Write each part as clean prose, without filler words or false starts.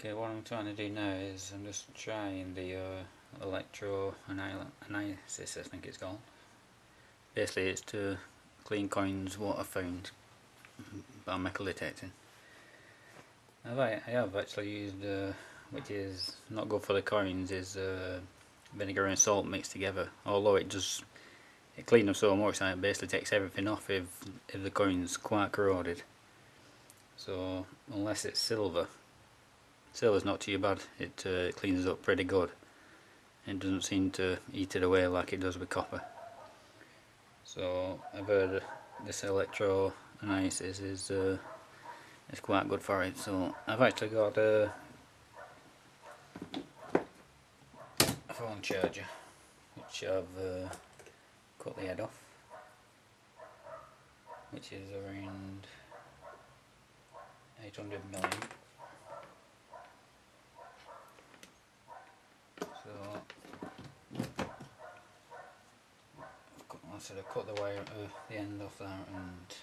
Okay, what I'm trying to do now is I'm just trying the electrolysis, I think it's called. Basically it's to clean coins what I found by metal detecting. I have actually used, which is not good for the coins, is vinegar and salt mixed together. Although it cleans them so much that it basically takes everything off if the coin's quite corroded. So unless it's silver, silver's not too bad. It cleans it up pretty good. It doesn't seem to eat it away like it does with copper. So I've heard this electrolysis is quite good for it. So I've actually got a phone charger which I've cut the head off, which is around 800 milliamp. So I cut the wire the end off there and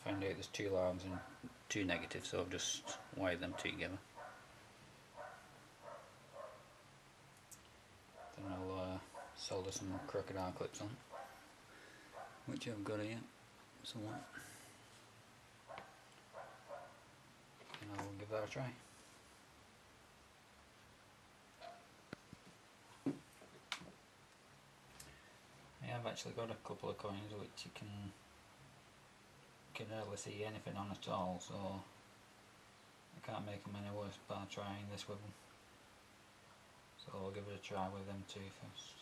found out there's two lines and two negatives, so I've just wired them together. Then I'll solder some crocodile clips on, which I've got here somewhere, and I'll give that a try. I've actually got a couple of coins which you can hardly see anything on at all, so I can't make them any worse by trying this with them. So I'll give it a try with them two first.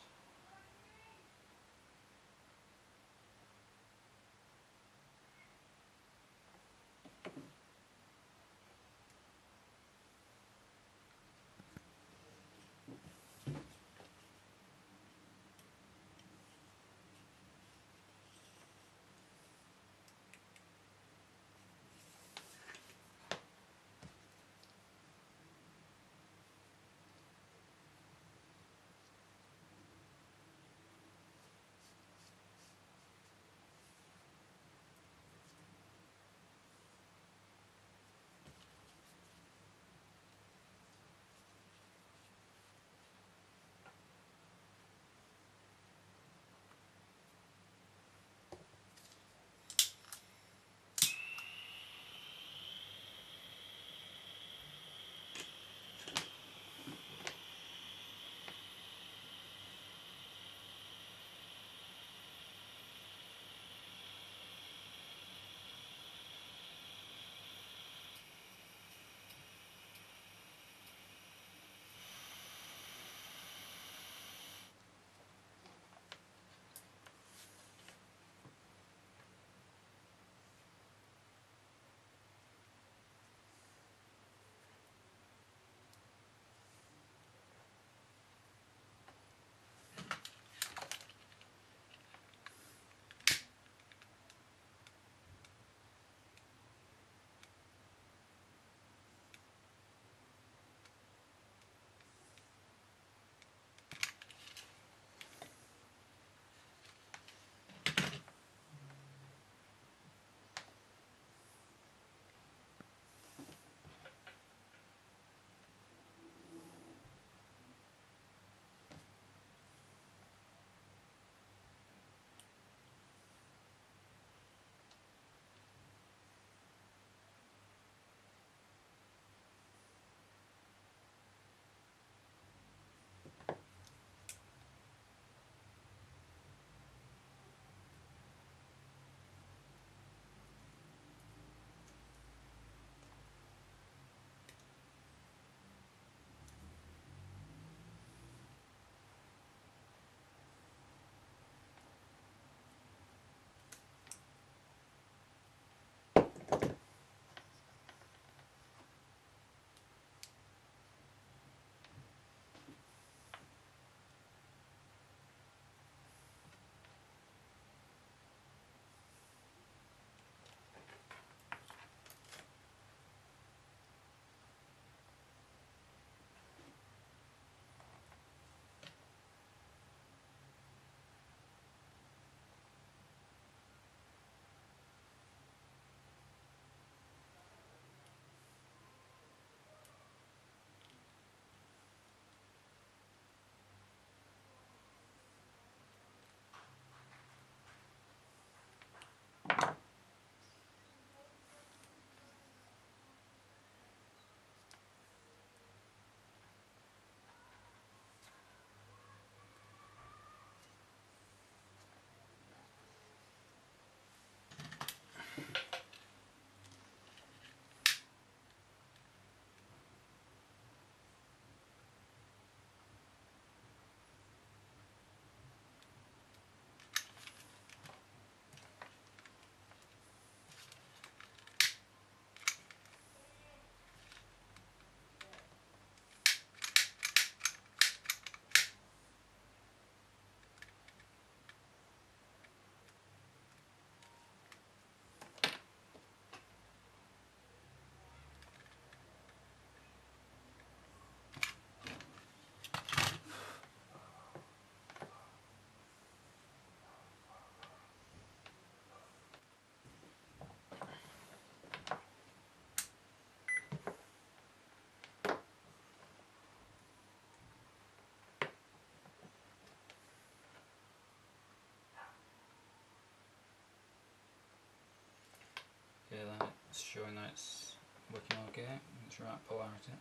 It's showing that it's working okay, it's right polarity.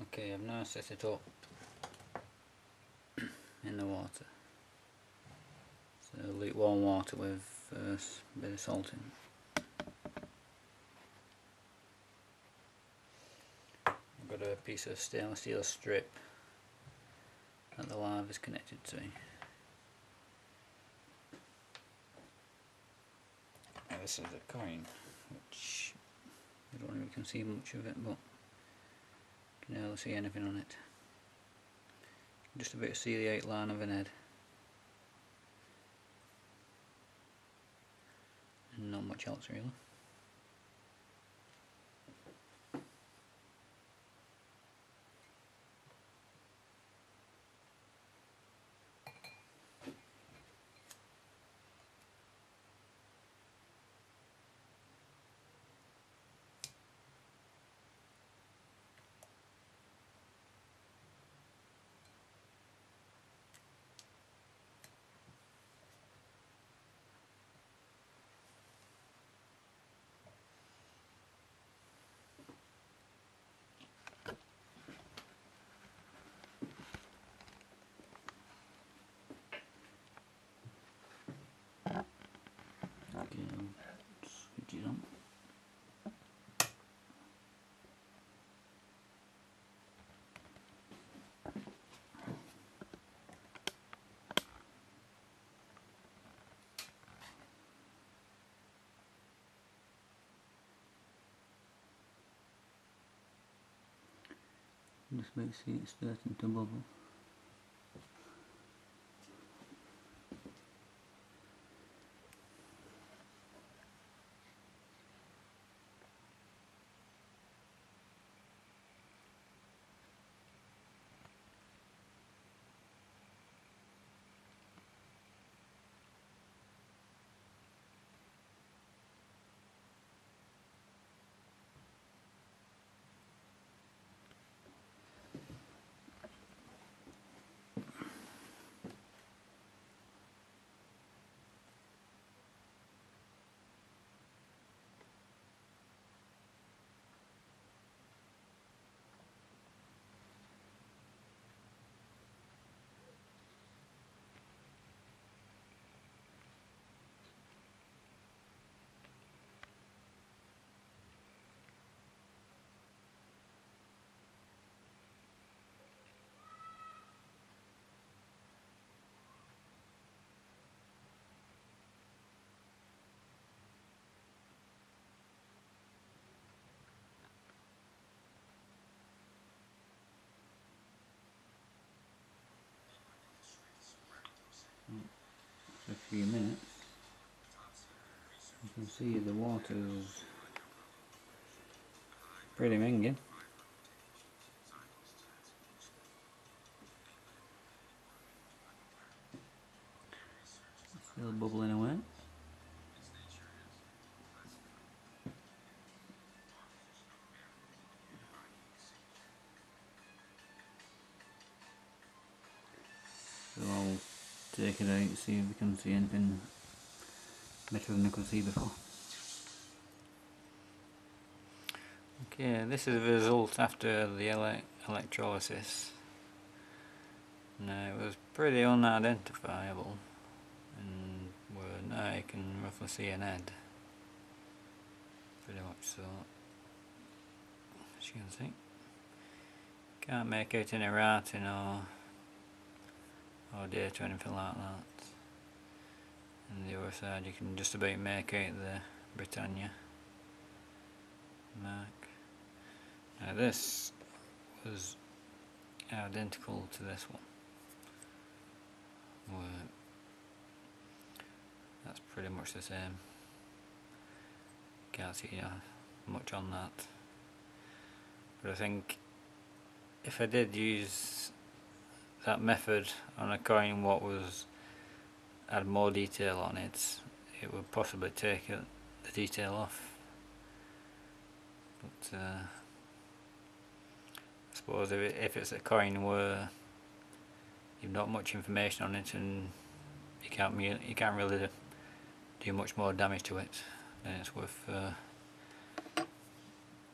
Okay, I've now set it up in the water. So lukewarm water with a bit of salt in. I've got a piece of stainless steel strip that the lava is connected to. Now this is a coin, which I don't really can see much of it, but you can hardly see anything on it. Just a bit of celiac line of an head. And not much else really. Okay, I'll switch it on. Just wait to see it starting to bubble. A few minutes, you can see the water's pretty minging. Still bubbling away. So I'll take it out, see if we can see anything better than I could see before. Okay, this is the result after the electrolysis. Now it was pretty unidentifiable, and now you can roughly see an head. Pretty much so, as you can see. Can't make out any writing or date or anything like that. And the other side you can just about make out the Britannia mark. Now this was identical to this one. That's pretty much the same. Can't see much on that. But I think if I did use that method on a coin what had more detail on it, it would possibly take the detail off. But I suppose if it's a coin where you've not much information on it and you can't really do much more damage to it, then it's worth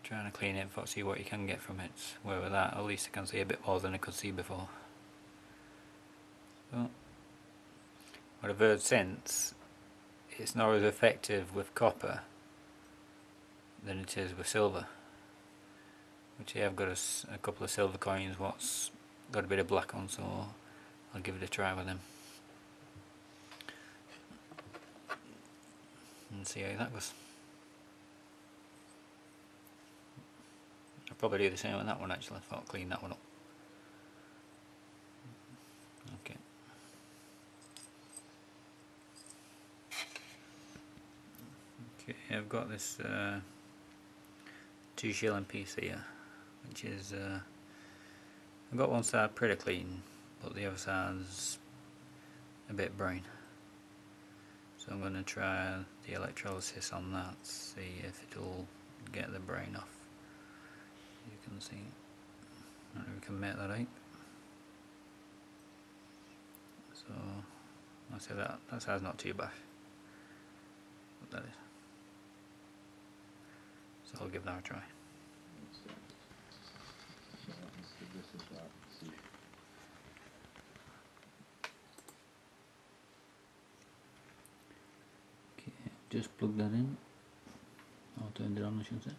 trying to clean it and see what you can get from it. Where with that, at least I can see a bit more than I could see before. So, what I've heard since, it's not as effective with copper than it is with silver. Which here I've got a couple of silver coins what's got a bit of black on, so I'll give it a try with them and see how that goes. I'll probably do the same on that one actually. I'll clean that one up. Okay. Okay, I've got this 2 shilling piece here, which is I've got one side pretty clean, but the other side's a bit brown. So I'm going to try the electrolysis on that, see if it'll get the brown off. You can see, I don't know if we can make that out. So I'll say that side's not too bad. But that is. So I'll give that a try. Okay, just plug that in. I'll turn it on, I should say.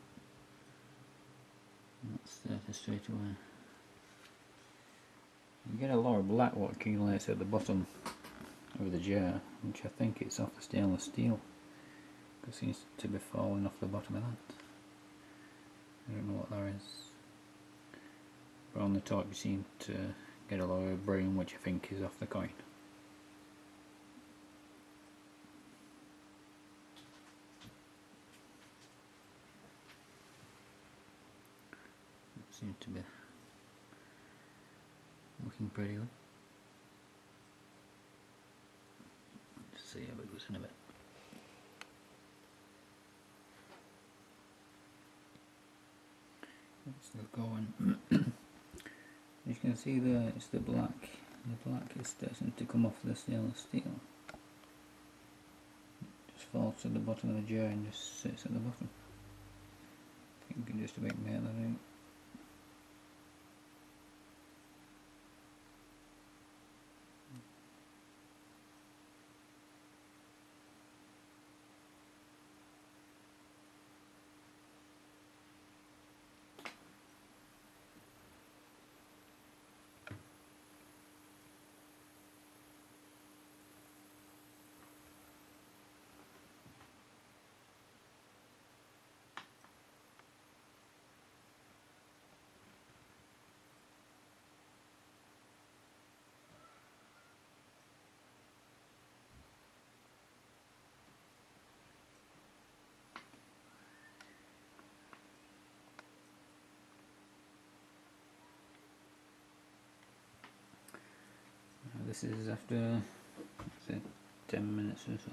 That's started straight away. You get a lot of black what accumulates at the bottom of the jar, which I think it's off the stainless steel, because it seems to be falling off the bottom of that. I don't know what that is, but on the top you seem to get a lot of brown, which I think is off the coin. It seems to be looking pretty good. Let's see how it goes in a bit. It's still going. You can see there, it's the black. The black is starting to come off the stainless steel. It just falls to the bottom of the jar and just sits at the bottom. I think you can just about make that out. This is after, say, 10 minutes or so.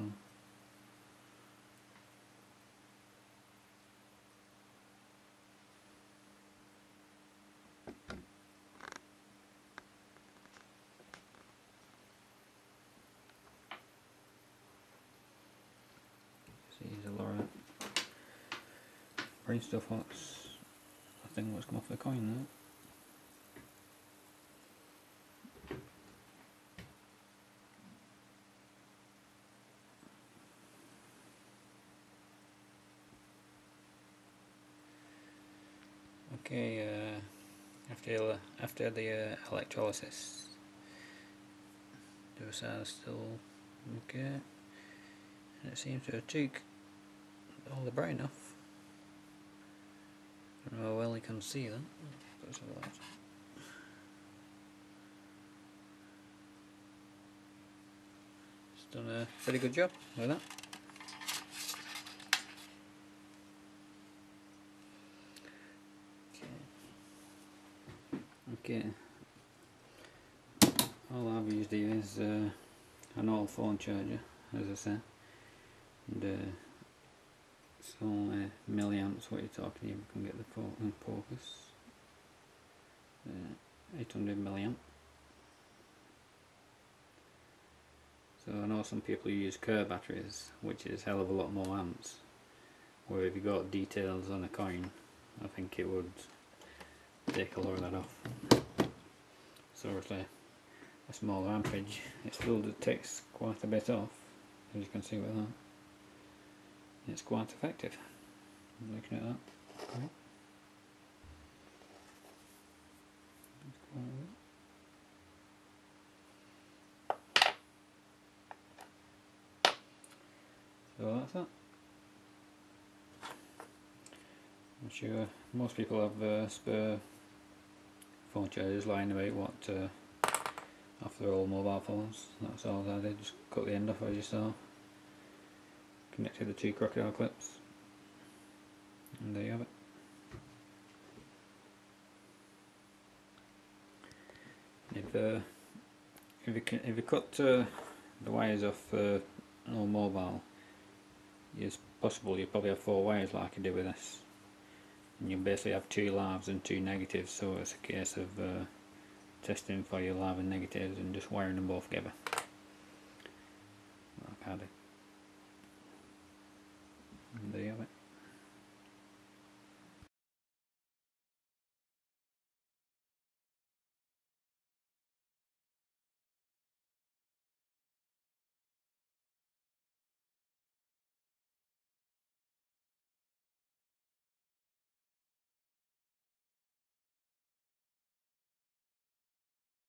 See, there's a lot of brown stuff. What's I think what's come off the coin there. Okay, after the electrolysis, the other side is still okay, and it seems to have took all the brown off. I don't know how well you can see that. Let's have a look. It's done a pretty good job with that. Okay, all I've used here is an old phone charger, as I say, and it's only milliamps what you're talking here. We can get the focus, 800 milliamp, So I know some people use car batteries, which is a hell of a lot more amps, where if you got details on a coin, I think it would take a lot of that off. So obviously a smaller ampage, it still takes quite a bit off, as you can see with that. It's quite effective. Looking at that. Okay. So that's that. I'm sure most people have spare phone chargers lying about off their old mobile phones. That's all I did, just cut the end off as you saw. Connected the two crocodile clips. And there you have it. If you cut the wires off an old mobile, it's possible you probably have 4 wires like I did with this, and you basically have 2 lives and 2 negatives. So it's a case of testing for your live and negatives and just wiring them both together like I did.